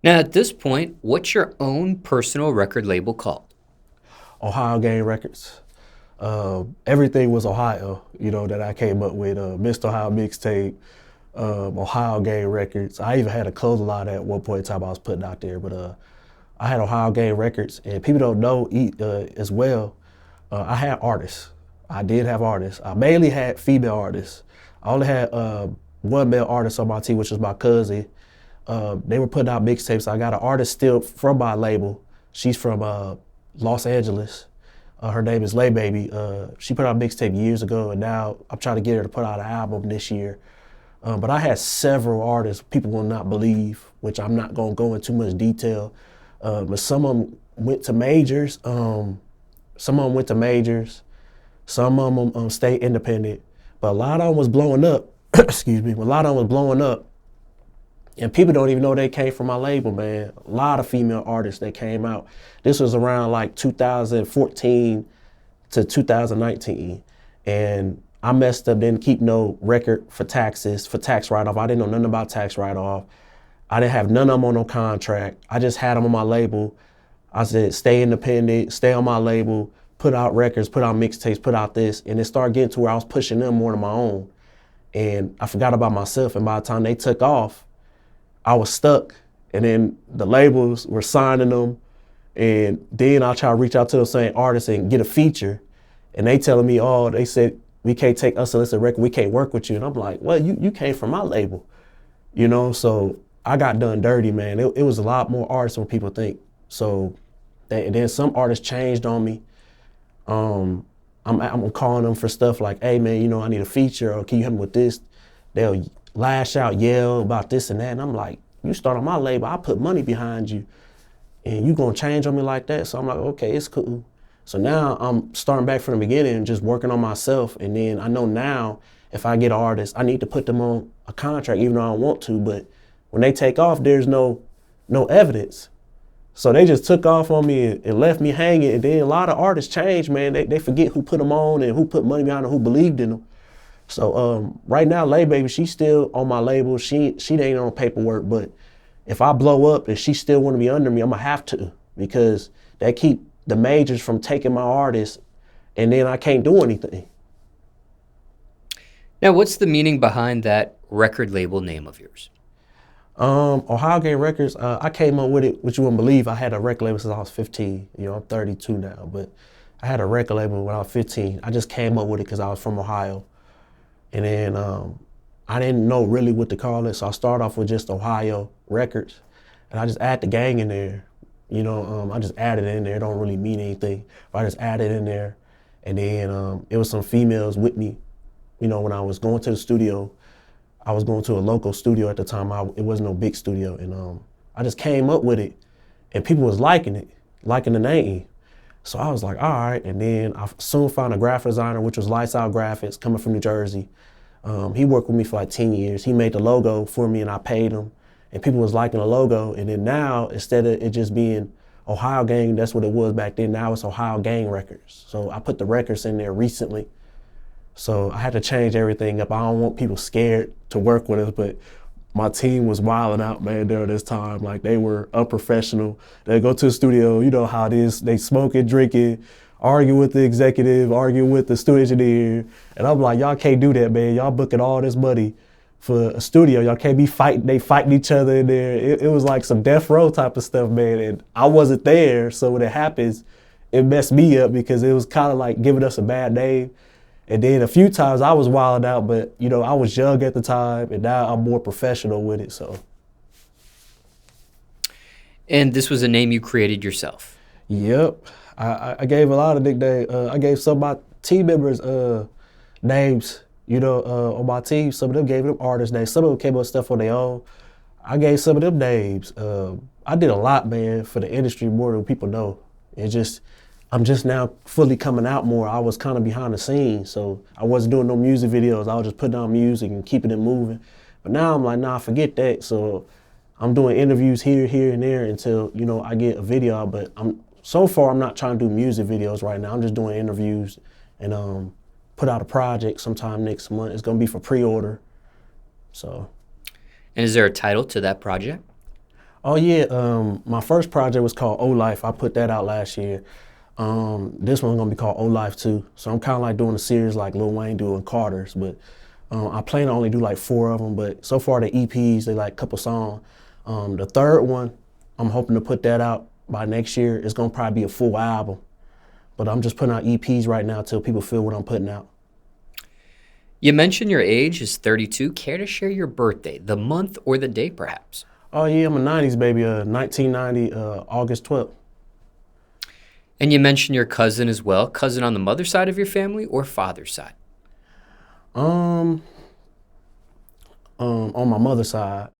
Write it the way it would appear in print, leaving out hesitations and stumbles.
Now, at this point, what's your own personal record label called? Ohio Game Records. Everything was Ohio, that I came up with. Mr. Ohio Mixtape, Ohio Game Records. I even had a clothing line at one point in time I was putting out there, but I had Ohio Game Records, and people don't know as well. I had artists. I did have artists. I mainly had female artists. I only had one male artist on my team, which was my cousin. They were putting out mixtapes. I got an artist still from my label. She's from Los Angeles. Her name is Lay Baby. She put out a mixtape years ago, and now I'm trying to get her to put out an album this year. But I had several artists people will not believe, which I'm not going to go into too much detail. But some of them went to majors. Some of them went to majors. Some of them stayed independent. But a lot of them was blowing up. Excuse me. A lot of them was blowing up. And people don't even know they came from my label, man. A lot of female artists that came out. This was around like 2014 to 2019. And I messed up, didn't keep no record for taxes, for tax write-off. I didn't know nothing about tax write-off. I didn't have none of them on no contract. I just had them on my label. I said, stay independent, stay on my label, put out records, put out mixtapes, put out this. And it started getting to where I was pushing them more than my own. And I forgot about myself. And by the time they took off, I was stuck, and then the labels were signing them, and then I try to reach out to those same artists and get a feature, and they telling me, oh, they said, we can't take unsolicited record, we can't work with you. And I'm like, well, you came from my label, so I got done dirty, man. It was a lot more artists than people think. So, and then some artists changed on me. I'm calling them for stuff like, hey, man, I need a feature, or can you help me with this? They'll lash out, yell about this and that. And I'm like, you start on my label, I put money behind you, and you gonna change on me like that? So I'm like, okay, it's cool. So now I'm starting back from the beginning and just working on myself. And then I know now if I get artists, I need to put them on a contract, even though I don't want to. But when they take off, there's no evidence. So they just took off on me and left me hanging. And then a lot of artists change, man. They forget who put them on and who put money behind them, who believed in them. So right now, Lay Baby, she's still on my label. She ain't on paperwork, but if I blow up and she still want to be under me, I'm gonna have to, because they keep the majors from taking my artists, and then I can't do anything. Now, what's the meaning behind that record label name of yours? Ohio Game Records, I came up with it, which you wouldn't believe. I had a record label since I was 15. I'm 32 now, but I had a record label when I was 15. I just came up with it because I was from Ohio. And then I didn't know really what to call it, so I started off with just Ohio Records, and I just add the gang in there. I just added it in there. It don't really mean anything, but I just added it in there. And then it was some females with me. When I was going to the studio, I was going to a local studio at the time. It wasn't no big studio, and I just came up with it, and people was liking it, liking the name. So I was like, all right. And then I soon found a graphic designer, which was Lights Out Graphics, coming from New Jersey. He worked with me for like 10 years. He made the logo for me, and I paid him. And people was liking the logo. And then now, instead of it just being Ohio Gang, that's what it was back then. Now it's Ohio Gang Records. So I put the records in there recently. So I had to change everything up. I don't want people scared to work with us, but my team was wilding out, man, during this time. Like, they were unprofessional. They go to the studio, you know how it is. They smoking, drinking, arguing with the executive, arguing with the studio engineer. And I'm like, y'all can't do that, man. Y'all booking all this money for a studio. Y'all can't be fighting. They fighting each other in there. It was like some death row type of stuff, man. And I wasn't there, so when it happens, it messed me up because it was kind of like giving us a bad name. And then a few times I was wilding out, but I was young at the time, and now I'm more professional with it. So. And this was a name you created yourself? Yep. I gave a lot of nicknames. I gave some of my team members names, on my team. Some of them gave them artist names. Some of them came up with stuff on their own. I gave some of them names. I did a lot, man, for the industry more than people know. I'm just now fully coming out more. I was kind of behind the scenes, so I wasn't doing no music videos. I was just putting on music and keeping it moving. But now I'm like, nah, forget that. So I'm doing interviews here, and there until, I get a video out. But so far, I'm not trying to do music videos right now. I'm just doing interviews and put out a project sometime next month. It's gonna be for pre-order. So. And is there a title to that project? Oh yeah, my first project was called O Life. I put that out last year. This one's gonna be called O Life too. So I'm kind of like doing a series like Lil Wayne doing Carter's, but I plan to only do like 4 of them. But so far the EPs they like a couple songs. The third one, I'm hoping to put that out by next year. It's gonna probably be a full album, but I'm just putting out EPs right now till people feel what I'm putting out. You mentioned your age is 32. Care to share your birthday, the month or the day perhaps? Oh yeah, I'm a '90s baby. 1990, August 12th. And you mentioned your cousin as well. Cousin on the mother side of your family or father's side? Um, on my mother's side.